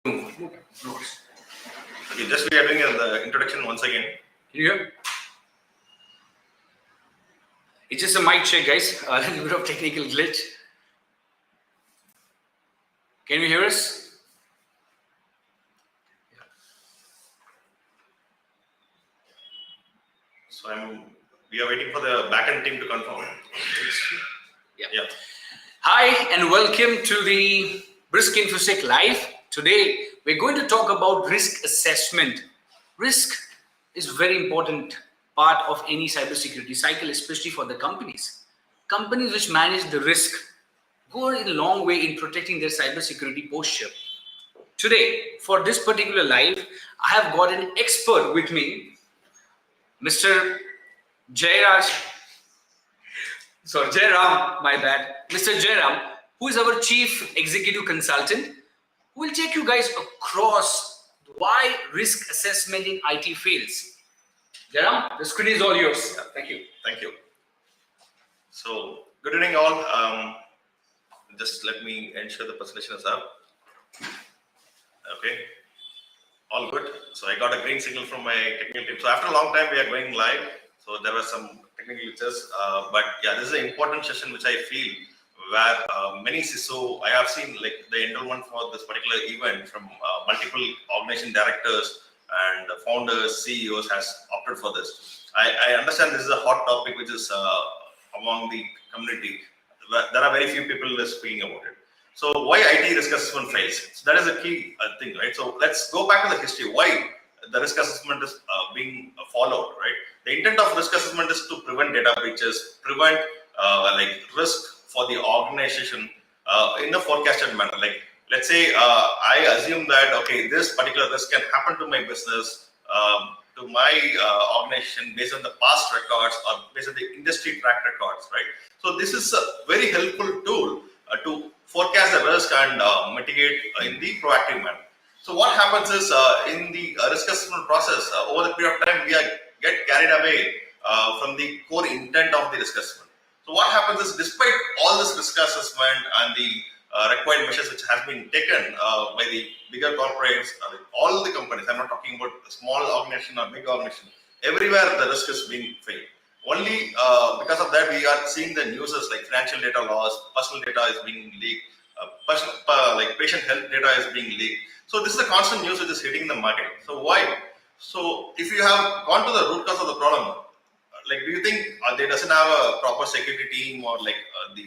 Okay, just we are doing the introduction once again. Can you hear? It's just a mic check, guys. A little bit of technical glitch. Can you hear us? So we are waiting for the backend team to confirm. Yeah. Hi and welcome to the Brisk InfoSec Live. Today we're going to talk about risk assessment. Risk is a very important part of any cybersecurity cycle, especially for the companies. Companies which manage the risk go a long way in protecting their cybersecurity posture. Today, for this particular live, I have got an expert with me, Mr. Jairam, my bad. Mr. Jairam, who is our chief executive consultant, who will take you guys across why risk assessment in IT fails. Jairam, the screen is all yours. Thank you. Thank you. So, good evening all. Just let me ensure the presentation is up. Okay. All good. So I got a green signal from my technical team. So after a long time, we are going live. So there were some technical glitches, but yeah, this is an important session which I feel where many CISO, I have seen like the enrollment for this particular event from multiple organization directors and founders, CEOs has opted for this. I understand this is a hot topic which is among the community. There are very few people speaking about it. So why IT risk assessment fails? So that is a key thing, right? So let's go back to the history. Why the risk assessment is being followed, right? The intent of risk assessment is to prevent data breaches, prevent like risk for the organization in a forecasted manner. Like let's say I assume that okay, this particular risk can happen to my business, to my organization based on the past records or based on the industry track records, right? So this is a very helpful tool to forecast the risk and mitigate in the proactive manner. So what happens is in the risk assessment process, over the period of time, we get carried away from the core intent of the risk assessment. So what happens is despite all this risk assessment and the required measures which have been taken by the bigger corporates, all the companies, I'm not talking about a small organization or big organization, everywhere the risk is being failed. Only because of that, we are seeing the news like financial data loss, personal data is being leaked, like patient health data is being leaked. So this is a constant news which is hitting the market. So why? So if you have gone to the root cause of the problem, like do you think they doesn't have a proper security team or like the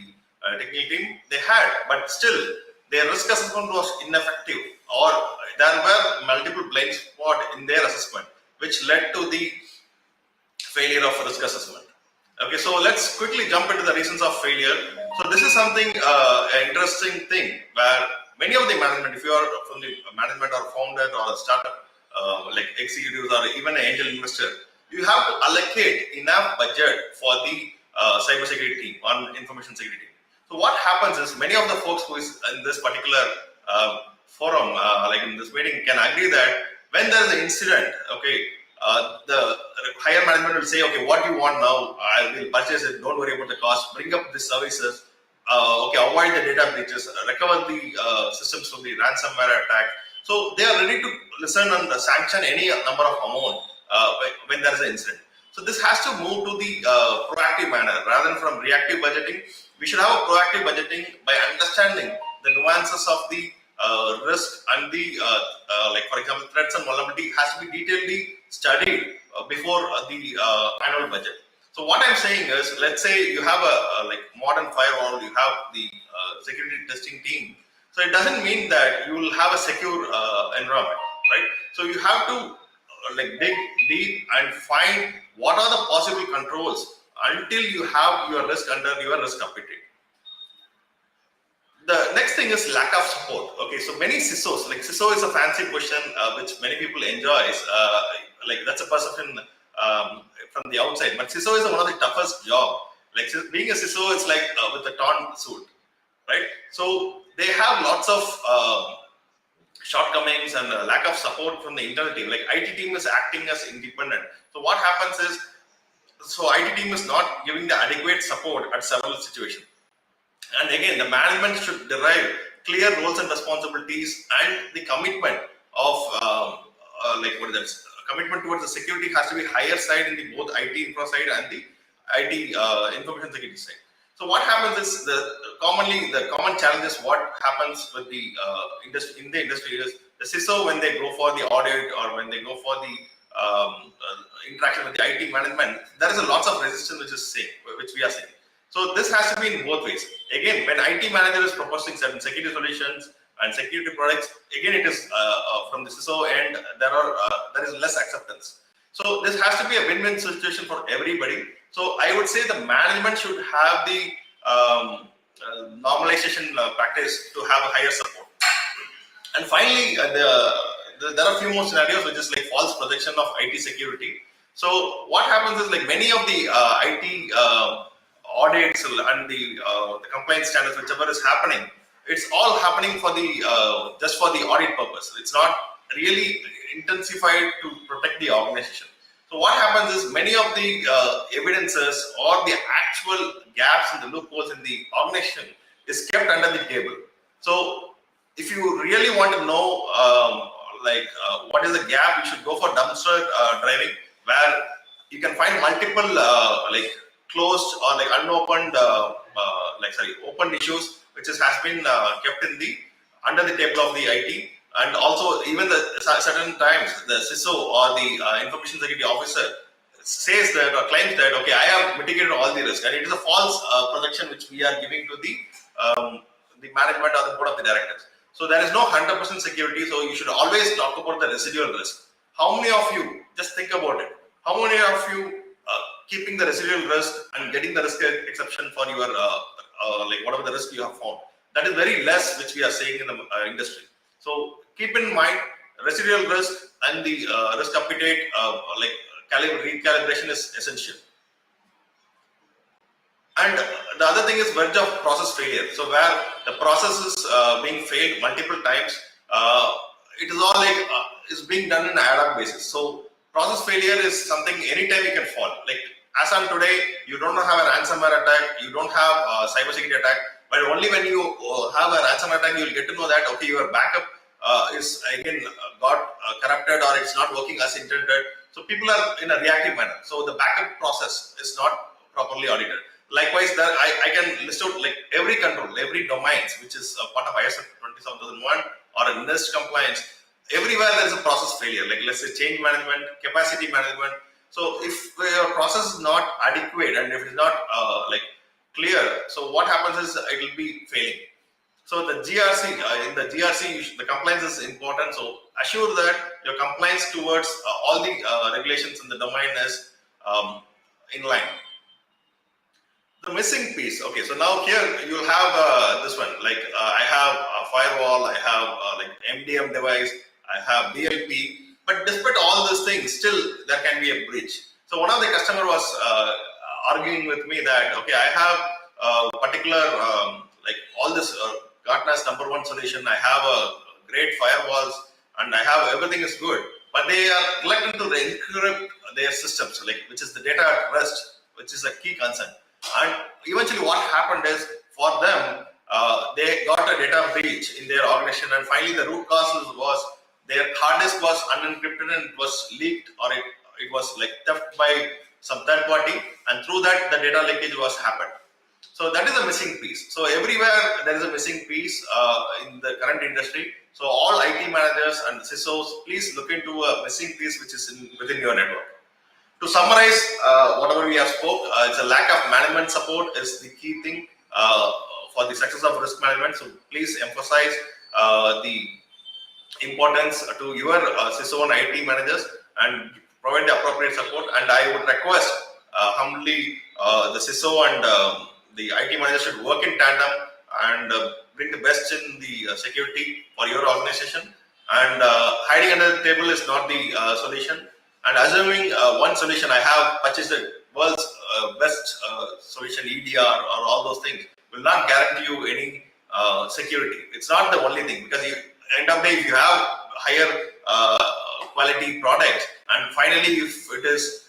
technical team? They had, but still their risk assessment was ineffective, or there were multiple blind spots in their assessment, which led to the failure of risk assessment. Okay, so let's quickly jump into the reasons of failure. So this is something interesting thing where many of the management, if you are from the management or founder or a startup, like executives or even an angel investor, you have to allocate enough budget for the cybersecurity team on information security team. So what happens is many of the folks who is in this particular forum, like in this meeting, can agree that when there is an incident, okay, the higher management will say, okay, what do you want now? I will purchase it. Don't worry about the cost. Bring up the services. Okay, avoid the data breaches. Recover the systems from the ransomware attack. So they are ready to listen and sanction any number of amount when there is an incident. So this has to move to the proactive manner rather than from reactive budgeting. We should have a proactive budgeting by understanding the nuances of the risk and the like for example threats and vulnerability has to be detailedly studied before the annual budget. So what I'm saying is, let's say you have a like modern firewall, you have the security testing team. So it doesn't mean that you will have a secure environment, right? So you have to like dig deep and find what are the possible controls until you have your risk under your risk appetite. The next thing is lack of support. Okay, so many CISOs, like CISO is a fancy question which many people enjoys. Like that's a perception from the outside, but CISO is one of the toughest job. Like being a CISO is like with a torn suit, right? So they have lots of shortcomings and lack of support from the internal team. Like IT team is acting as independent. So what happens is, so IT team is not giving the adequate support at several situations. And again, the management should derive clear roles and responsibilities and the commitment of commitment towards the security has to be higher side in the both IT infra side and the IT information security side. So what happens is the common challenge is what happens with the industry in the industry is the CISO when they go for the audit or when they go for the interaction with the IT management, there is a lots of resistance which we are seeing. So this has to be in both ways. Again, when IT manager is proposing certain security solutions and security products, again it is from the CISO end there is less acceptance. So this has to be a win-win situation for everybody. So I would say the management should have the normalization practice to have a higher support. And finally, there are a few more scenarios which is like false projection of IT security. So what happens is like many of the IT audits and the compliance standards, whichever is happening, it's all happening for the just for the audit purpose. It's not really intensified to protect the organization. So what happens is many of the evidences or the actual gaps and the loopholes in the organization is kept under the table. So if you really want to know what is the gap, you should go for dumpster driving, where you can find multiple closed or like unopened open issues which has been kept in the under the table of the IT. And also even the certain times the CISO or the information security officer says that or claims that, okay, I have mitigated all the risk, and it is a false projection which we are giving to the management or the board of the directors. So there is no 100% security. So you should always talk about the residual risk. How many of you, just think about it, how many of you keeping the residual risk and getting the risk exception for your whatever the risk you have found? That is very less which we are seeing in the industry. So keep in mind residual risk and the risk appetite recalibration is essential. And the other thing is verge of process failure. So where the process is being failed multiple times, it is all is being done in an ad hoc basis. So process failure is something anytime you can fall. Like as on today, you don't have a ransomware attack, you don't have a cybersecurity attack, but only when you have a ransomware attack, you will get to know that, okay, your backup is again got corrupted or it's not working as intended. So people are in a reactive manner. So the backup process is not properly audited. Likewise, there I can list out like every control, every domains which is a part of ISO 27001 or a NIST compliance. Everywhere there is a process failure. Like let's say change management, capacity management. So if your process is not adequate and if it's not clear, so what happens is it will be failing. So the GRC, in the GRC, the compliance is important. So assure that your compliance towards all the regulations in the domain is in line. The missing piece. Okay, so now here you'll have this one. Like I have a firewall, I have MDM device, I have DLP. But despite all these things, still there can be a breach. So one of the customer was arguing with me that, okay, I have a particular all this Gartner's #1 solution. I have a great firewalls and I have everything is good, but they are reluctant to encrypt their systems, which is the data at rest, which is a key concern. And eventually, what happened is for them, they got a data breach in their organization, and finally, the root cause was their hard disk was unencrypted and it was leaked, or it was theft by some third party, and through that, the data leakage was happened. So that is a missing piece. So everywhere there is a missing piece in the current industry. So all IT managers and CISOs, please look into a missing piece which is within your network. To summarize whatever we have spoke, it's a lack of management support is the key thing for the success of risk management. So please emphasize the importance to your CISO and IT managers and provide the appropriate support. And I would request humbly the CISO and the IT manager should work in tandem and bring the best in the security for your organization. And hiding under the table is not the solution. And assuming one solution, I have purchased the world's best solution, EDR or all those things, will not guarantee you any security. It's not the only thing, because end of the day, if you have higher quality products, and finally, if it is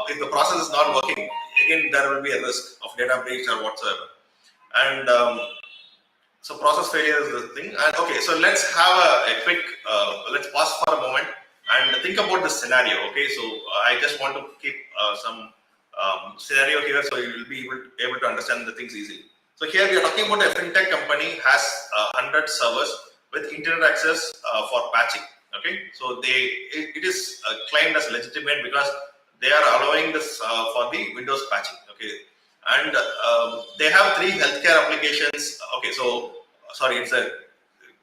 if the process is not working, again there will be a risk of data breach or whatsoever. And So process failure is the thing. And okay, so let's have a quick, let's pause for a moment and think about the scenario. Okay, so I just want to keep some scenario here so you will be able to understand the things easily. So here we are talking about a fintech company has 100 servers with internet access for patching. Okay, so it is claimed as legitimate because they are allowing this for the Windows patching. Okay, and they have 3 healthcare applications. Okay, so sorry, it's a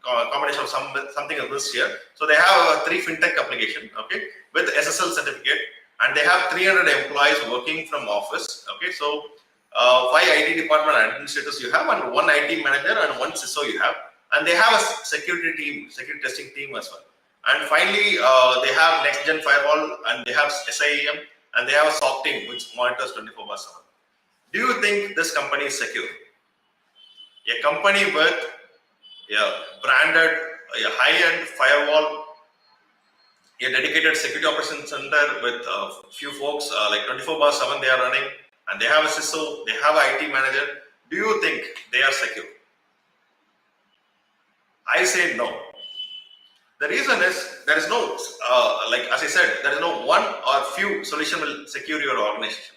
combination of something of this here. So they have 3 fintech application, okay, with SSL certificate, and they have 300 employees working from office. Okay, so 5 IT department administrators you have, and 1 IT manager and 1 CISO you have, and they have a security team, security testing team as well. And finally, they have next gen firewall, and they have SIEM, and they have a SOC team which monitors 24/7. Do you think this company is secure? A company with a branded, a high-end firewall, a dedicated security operations center with a few folks, like 24/7 they are running, and they have a CISO, they have an IT manager. Do you think they are secure? I say no. The reason is there is no, like as I said, there is no one or few solution will secure your organization.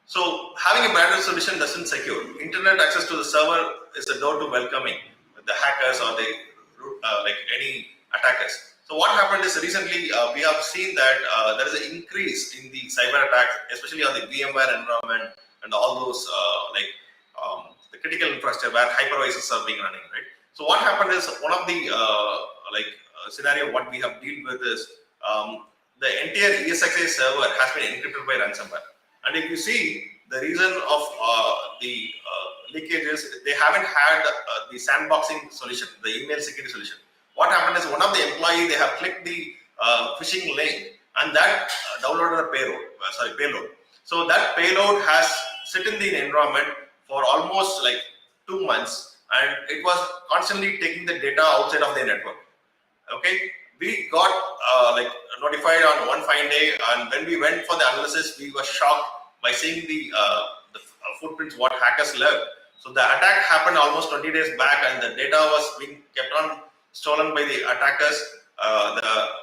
So having a branded solution doesn't secure. Internet access to the server is the door to welcoming the hackers or the like any attackers. So what happened is recently we have seen that there is an increase in the cyber attacks, especially on the VMware environment and all those the critical infrastructure where hypervisors are being running, right? So what happened is one of the scenario what we have dealt with is the entire ESXi server has been encrypted by ransomware. And if you see the reason of the leakages, they haven't had the sandboxing solution, the email security solution. What happened is one of the employee, they have clicked the phishing link, and that downloaded a payload. So that payload has sit in the environment for almost like 2 months, and it was constantly taking the data outside of the network. Okay, we got notified on one fine day, and when we went for the analysis, we were shocked by seeing the footprints what hackers left. So the attack happened almost 20 days back, and the data was being kept on stolen by the attackers.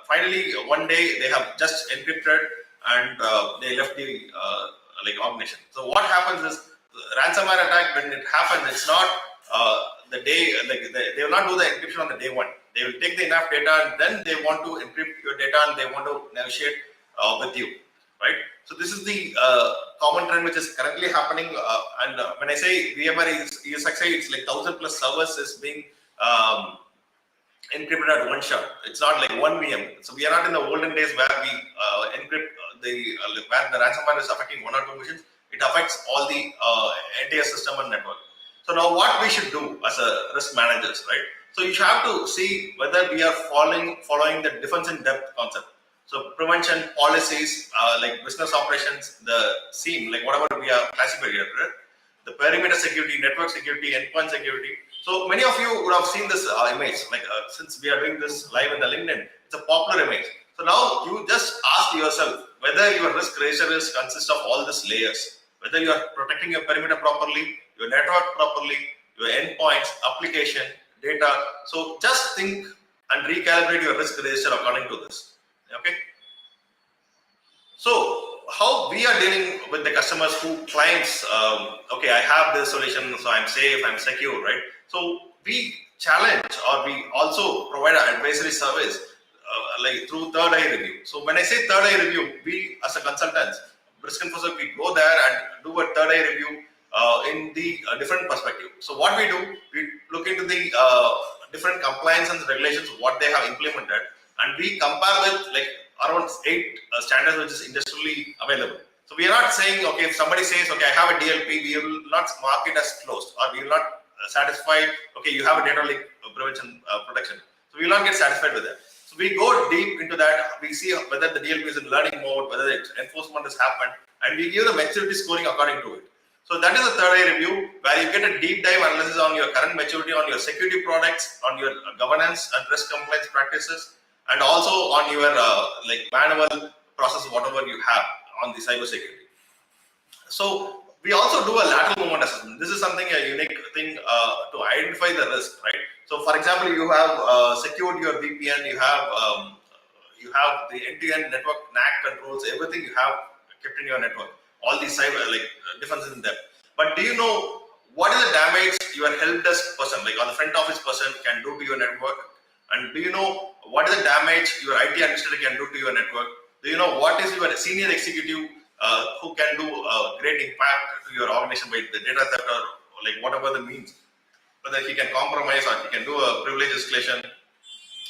Finally, one day they have just encrypted, and they left the organization. So what happens is ransomware attack, when it happens, it's not the day they will not do the encryption on the day one. They will take the enough data, and then they want to encrypt your data, and they want to negotiate with you, right? So this is the common trend which is currently happening. And when I say VMware is ESXi, it's like 1,000 plus servers is being encrypted at one shot. It's not like one VM. So we are not in the olden days where we encrypt where the ransomware is affecting 1 or 2 machines. It affects all the entire system and network. So now what we should do as a risk managers, right? So you have to see whether we are following the defense in depth concept. So prevention policies, like business operations, the SIEM, like whatever we are classified here, right? The perimeter security, network security, endpoint security. So many of you would have seen this image, since we are doing this live in the LinkedIn, it's a popular image. So now you just ask yourself whether your risk register consists of all these layers, whether you are protecting your perimeter properly, your network properly, your endpoints, application, data. So just think and recalibrate your risk register according to this. Okay. So how we are dealing with the customers who claims, okay, I have this solution, so I'm safe, I'm secure, right? So we challenge, or we also provide an advisory service through third eye review. So when I say third eye review, we as a consultants, risk enforcer, we go there and do a third eye review in the different perspective. So what we do, we look into the different compliance and regulations, what they have implemented, and we compare with around 8 standards which is industrially available. So we are not saying, okay, if somebody says, okay, I have a DLP, we will not mark it as closed, or we will not satisfy, okay, you have a data leak prevention protection. So we will not get satisfied with that. So we go deep into that. We see whether the DLP is in learning mode, whether the enforcement has happened, and we give the maturity scoring according to it. So that is a third eye review, where you get a deep dive analysis on your current maturity, on your security products, on your governance and risk compliance practices, and also on your manual process, whatever you have on the cyber security. So We also do a lateral movement assessment. This is something a unique thing to identify the risk, right? So, for example, you have secured your VPN, you have the end-to-end network NAC controls, everything you have kept in your network. All these cyber defenses in depth. But do you know what is the damage your help desk person, like on the front office person, can do to your network? And do you know what is the damage your IT administrator can do to your network? Do you know what is your senior executive who can do great impact to your organization by the data theft or like whatever the means? Whether he can compromise or he can do a privilege escalation,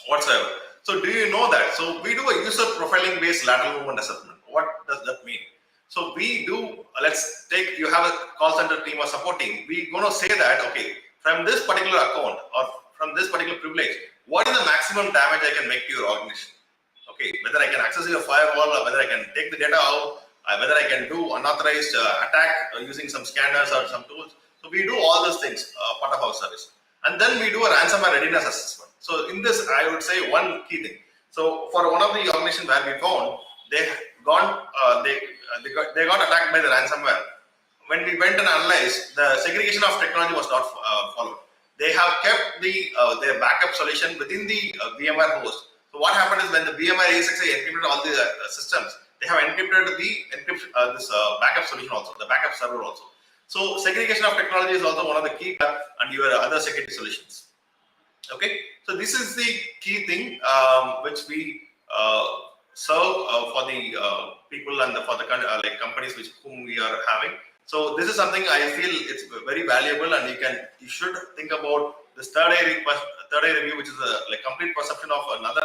whatsoever. So do you know that? So we do a user profiling based lateral movement assessment. What does that mean? So we do, let's take, you have a call center team or support team. We're going to say that, okay, from this particular account or from this particular privilege, what is the maximum damage I can make to your organization? Okay, whether I can access your firewall or whether I can take the data out, whether I can do unauthorized attack using some scanners or some tools. So we do all those things, part of our service. And then we do a ransomware readiness assessment. So in this, I would say one key thing. So for one of the organizations where we found, they got attacked by the ransomware. When we went and analyzed, the segregation of technology was not followed. They have kept their backup solution within the VMware host. So what happened is when the VMware A6 encrypted all the systems, they have encrypted this backup solution also, the backup server also. So segregation of technology is also one of the key and your other security solutions. Okay, so this is the key thing which we serve for the people and for the like companies whom we are having. So this is something I feel it's very valuable, and you should think about this third eye review, which is a like complete perception of another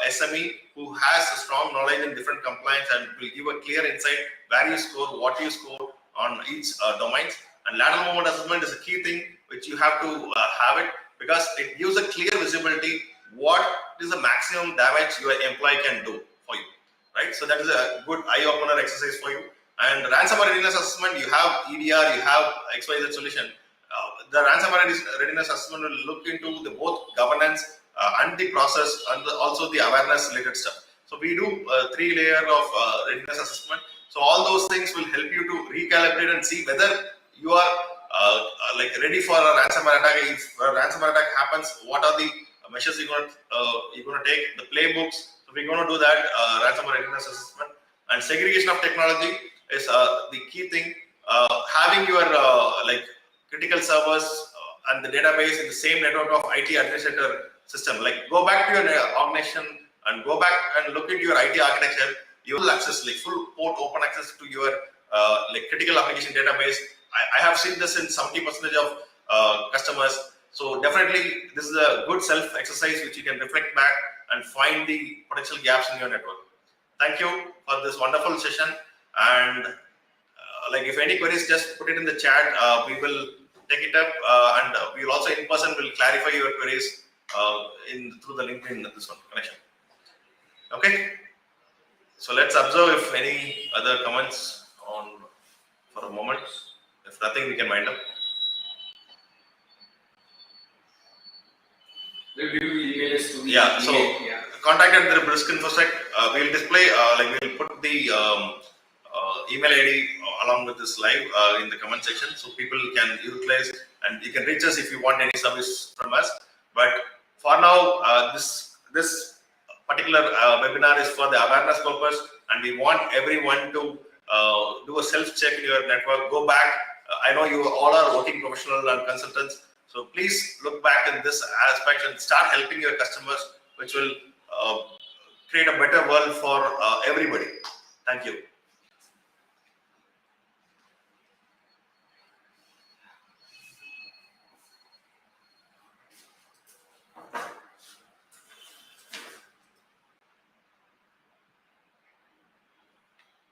SME who has a strong knowledge in different compliance and will give a clear insight where you score, what you score on each domains. And lateral movement assessment is a key thing which you have to have it, because it gives a clear visibility what is the maximum damage your employee can do for you, right? So that is a good eye opener exercise for you. And ransomware readiness assessment, you have EDR, you have XYZ solution. The ransomware readiness assessment will look into the both governance and the process and also the awareness related stuff. So we do a 3-layer of readiness assessment. So all those things will help you to recalibrate and see whether you are like ready for a ransomware attack. If a ransomware attack happens, what are the measures you're going to take, the playbooks. So we're going to do that ransomware readiness assessment. And segregation of technology is the key thing. Having your like critical servers and the database in the same network of IT administrator system. Like go back to your organization and go back and look into your IT architecture. You will access like full port open access to your like critical application database. I have seen this in 70% of customers. So definitely this is a good self exercise which you can reflect back and find the potential gaps in your network. Thank you for this wonderful session. And like if any queries, just put it in the chat. We will take it up, and we will also in person will clarify your queries through the LinkedIn this one connection. Okay. So let's observe if any other comments on for a moment. If nothing, we can wind up. Yeah. So contact at the Brisk InfoSec. We'll display like we'll put the email ID along with this live in the comment section, so people can utilize, and you can reach us if you want any service from us. But for now, this particular webinar is for the awareness purpose, and we want everyone to do a self check in your network. Go back. I know you all are working professionals and consultants, so please look back in this aspect and start helping your customers, which will create a better world for everybody. Thank you.